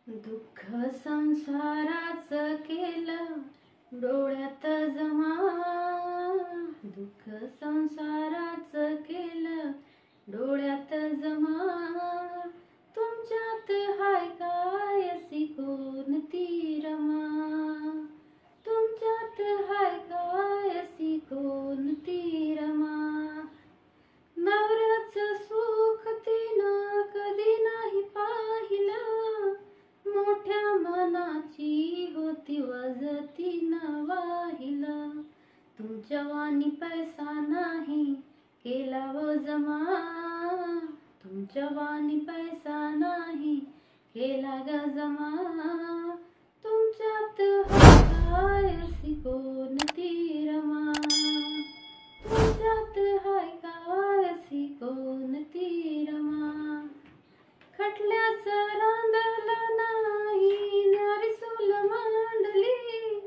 दुःख संसाराचं केलं डोळ्यात जमा. दुःख संसाराचं केलं डोळ्यात जमा. तुमच्यात हाय काय अशी कोणती रमा. तुमच्यात हाय काय अशी कोणती रमा. नवऱ्याचं सुख तिनं कधी नाही पाहिलं. मोठ्या मनाची होती वजतीनं वाहिलं. तुमच्या वाणी पैसा नाही केला व जमा. तुमच्या वाणी पैसा नाही केला ग जमा. तुमच्यात हाय काय अशी कोणती रमा. तुमच्यात हाय काय अशी कोणती रमा. खटल्याचं रांधलं नाही न्यारी सूल मांडली.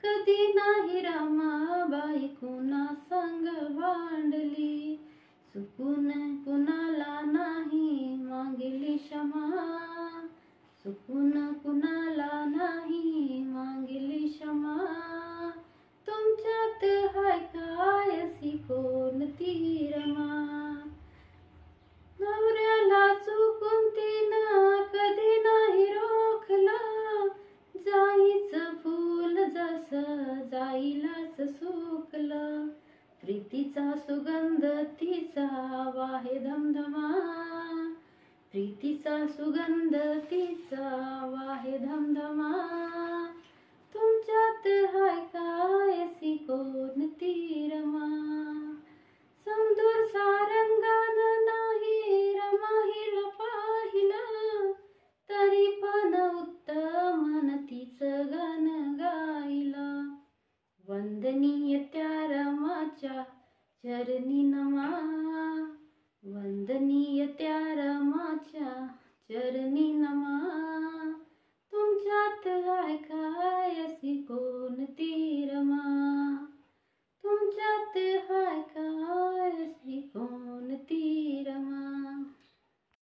कधी नाही रमाबाई कुणा संग भांडली. चुकून कुणाला नाही मागितली क्षमा. चुकून कुणाला नाही मागितली क्षमा. तुमच्यात हाय काय अशी कोणती रमा. नवऱ्याला चुकून तिनं कधी नाही रोखलं. जाईचं फूल जसं जाईलाच सुकलं. प्रीतीचा सुगंध तिचा वाहे धमधमा. प्रीतीचा सुगंध तिचा वाहे धमधमा. तुमच्यात हाय काय अशी कोणती रमा. समदूर सारंगानं नाही रमाहिला पाहिलं. तरी पण उत्तमन तिचं गाणं गायलं. वंदनीय त्या रमाच्या चरणी नमा. वंदनीय त्या रमाच्या चरणी नमा.